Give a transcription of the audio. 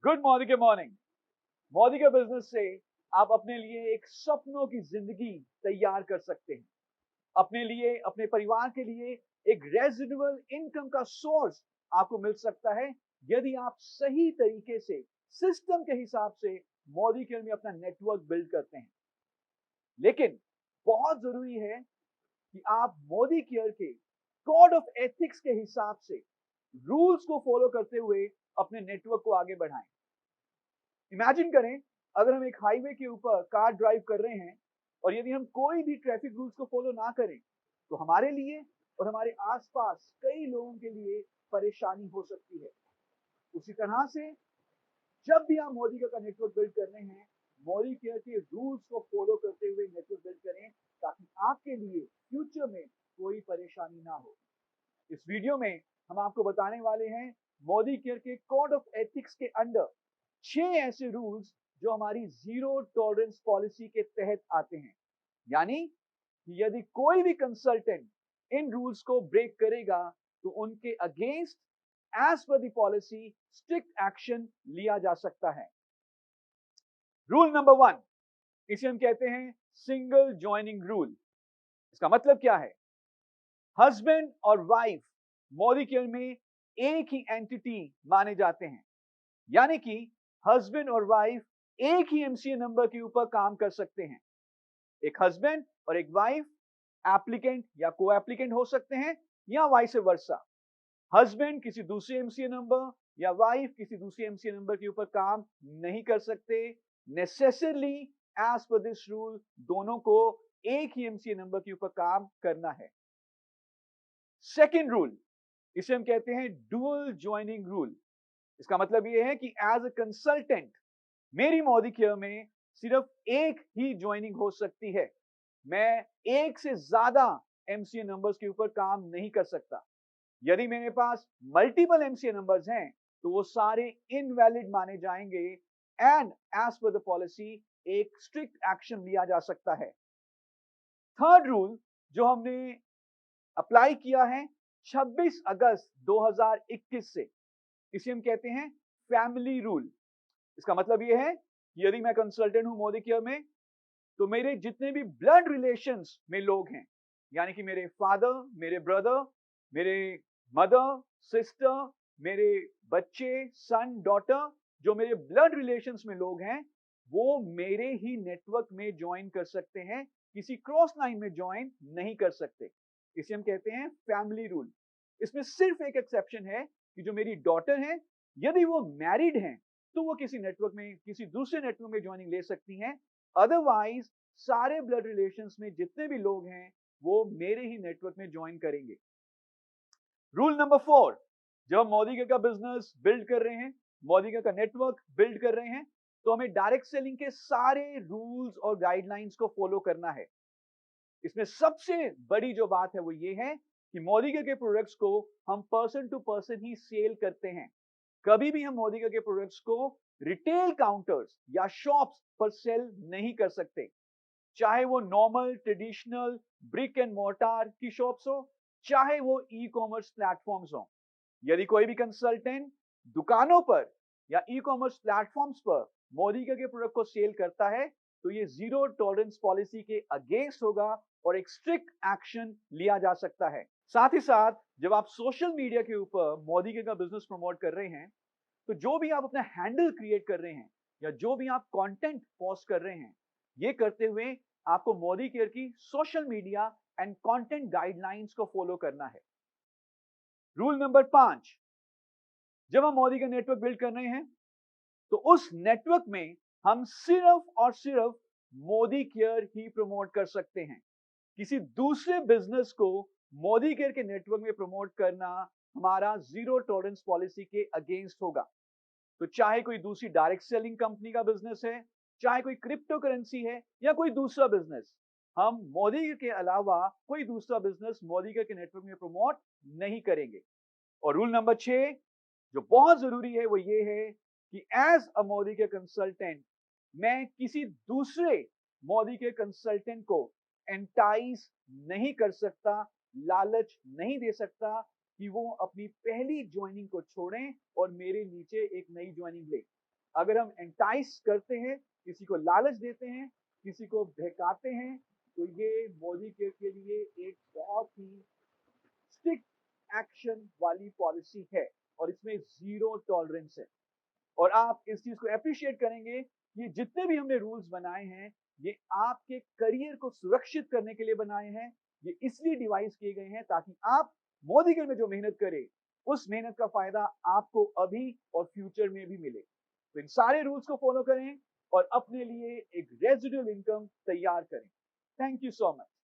Good morning के morning. Modi के business से आप अपने लिए एक सपनों की जिंदगी तैयार कर सकते हैं। अपने लिए, अपने परिवार के लिए एक रेजिडुअल इनकम का सोर्स आपको मिल सकता है यदि आप सही तरीके से सिस्टम के हिसाब से मोदी केयर में अपना नेटवर्क बिल्ड करते हैं। लेकिन बहुत जरूरी है कि आप मोदी केयर के कोड ऑफ एथिक्स के हिसाब से रूल्स को फॉलो करते हुए अपने नेटवर्क को आगे बढ़ाएं। इमेजिन करें, अगर हम एक हाईवे के ऊपर कार ड्राइव कर रहे हैं और यदि हम कोई भी ट्रैफिक रूल्स को फॉलो ना करें तो हमारे लिए और हमारे आसपास कई लोगों के लिए परेशानी हो सकती है। उसी तरह से जब भी आप मोदी केयर का नेटवर्क बिल्ड कर रहे हैं, मोदी केयर के रूल्स को फॉलो करते हुए नेटवर्क बिल्ड करें ताकि आपके लिए फ्यूचर में कोई परेशानी ना हो। इस वीडियो में हम आपको बताने वाले हैं मोदी केयर के कोड ऑफ एथिक्स के अंडर 6 ऐसे रूल्स जो हमारी जीरो टॉलरेंस पॉलिसी के तहत आते हैं। यानी कि यदि कोई भी कंसल्टेंट इन रूल्स को ब्रेक करेगा तो उनके against as per the policy strict action लिया जा सकता है। रूल नंबर 1, इसे हम कहते हैं सिंगल ज्वाइनिंग रूल। इसका मतलब क्या है? हस्बैंड और वाइफ मोदी केयर में एक ही एंटिटी माने जाते हैं। यानी कि हस्बैंड और वाइफ एक ही एमसीए नंबर के ऊपर काम कर सकते हैं। एक हस्बैंड और एक वाइफ एप्लीकेंट या को एप्लीकेंट हो सकते हैं या वाइस वर्सा। हस्बैंड किसी दूसरे एमसीए नंबर या वाइफ किसी दूसरे एमसीए नंबर के ऊपर काम नहीं कर सकते। Necessarily as per this rule दोनों को एक ही एमसीए नंबर के ऊपर काम करना है। सेकेंड रूल, इसे हम कहते हैं डुअल ज्वाइनिंग रूल। इसका मतलब यह है कि एज अ कंसल्टेंट मेरी मोदी केयर में सिर्फ एक ही ज्वाइनिंग हो सकती है। मैं एक से ज्यादा एमसीए नंबर्स के ऊपर काम नहीं कर सकता। यदि मेरे पास मल्टीपल एमसीए नंबर्स हैं तो वो सारे इनवैलिड माने जाएंगे and as per the policy एक स्ट्रिक्ट एक्शन लिया जा सकता है। थर्ड रूल जो हमने अप्लाई किया है 26 अगस्त 2021 से, इसे हम कहते हैं फैमिली रूल। इसका मतलब यह है कि यदि मैं कंसल्टेंट हूं मोदी केयर में तो मेरे जितने भी ब्लड रिलेशंस में लोग हैं, यानी कि मेरे फादर, मेरे ब्रदर, मेरे मदर, सिस्टर, मेरे बच्चे, सन, डॉटर, जो मेरे ब्लड रिलेशंस में लोग हैं वो मेरे ही नेटवर्क में ज्वाइन कर सकते हैं, किसी क्रॉस लाइन में ज्वाइन नहीं कर सकते। इसे हम कहते हैं फैमिली रूल। इसमें सिर्फ एक एक्सेप्शन है कि जो मेरी डॉटर है यदि वो मैरिड हैं तो वो किसी नेटवर्क में, किसी दूसरे नेटवर्क में ज्वाइनिंग ले सकती हैं। अदरवाइज सारे ब्लड रिलेशंस में जितने भी लोग हैं वो मेरे ही नेटवर्क में ज्वाइन करेंगे। रूल नंबर 4, जब हम मोदी केयर का बिजनेस बिल्ड कर रहे हैं, मोदी केयर का नेटवर्क बिल्ड कर रहे हैं तो हमें डायरेक्ट सेलिंग के सारे रूल्स और गाइडलाइंस को फॉलो करना है। इसमें सबसे बड़ी जो बात है वो ये है कि मोदी केयर के प्रोडक्ट्स को हम पर्सन टू पर्सन ही सेल करते हैं। कभी भी हम मोदी केयर के प्रोडक्ट्स को रिटेल काउंटर्स या शॉप्स पर सेल नहीं कर सकते, चाहे वो normal traditional brick and mortar की शॉप्स हो, चाहे वो ई कॉमर्स प्लेटफॉर्म्स हो। यदि कोई भी कंसल्टेंट दुकानों पर या ई कॉमर्स प्लेटफॉर्म्स पर मोदी केयर के प्रोडक्ट को सेल करता है तो ये जीरो टॉलरेंस पॉलिसी के अगेंस्ट होगा और एक स्ट्रिक्ट एक्शन लिया जा सकता है। साथ ही साथ जब आप सोशल मीडिया के ऊपर मोदी केयर का बिजनेस प्रमोट कर रहे हैं तो जो भी आप अपना हैंडल क्रिएट कर रहे हैं या जो भी आप कंटेंट पोस्ट कर रहे हैं, ये करते हुए आपको मोदी केयर की social media and content guidelines को फॉलो करना है। रूल नंबर 5, जब हम मोदी का नेटवर्क बिल्ड कर रहे हैं तो उस नेटवर्क में हम सिर्फ और सिर्फ मोदी केयर ही प्रमोट कर सकते हैं। किसी दूसरे बिजनेस को मोदी केयर के नेटवर्क में प्रमोट करना हमारा जीरो टॉलरेंस पॉलिसी के अगेंस्ट होगा। तो चाहे कोई दूसरी डायरेक्ट सेलिंग कंपनी का बिजनेस है, चाहे कोई क्रिप्टो करेंसी है या कोई दूसरा बिजनेस, हम मोदी केयर के अलावा कोई दूसरा बिजनेस मोदी केयर के नेटवर्क में प्रमोट नहीं करेंगे। और रूल नंबर 6 जो बहुत जरूरी है वो ये है कि as a Modicare consultant मैं किसी दूसरे मोदी केयर कंसल्टेंट को एंटाइज नहीं कर सकता, लालच नहीं दे सकता कि वो अपनी पहली ज्वाइनिंग को छोड़ें और मेरे नीचे एक नई ज्वाइनिंग ले। अगर हम एंटाइस करते हैं, किसी को लालच देते हैं, किसी को बहकाते हैं, तो ये मोदी के लिए एक बहुत ही स्ट्रिक्ट एक्शन वाली पॉलिसी है और इसमें जीरो टॉलरेंस है। और आप इस चीज को अप्रिशिएट करेंगे कि जितने भी हमने रूल्स बनाए हैं, ये आपके करियर को सुरक्षित करने के लिए बनाए हैं। ये इसलिए डिवाइस किए गए हैं ताकि आप मोदी के में जो मेहनत करें, उस मेहनत का फायदा आपको अभी और फ्यूचर में भी मिले। तो इन सारे रूल्स को फॉलो करें और अपने लिए एक रेजिडुअल इनकम तैयार करें। Thank you so much.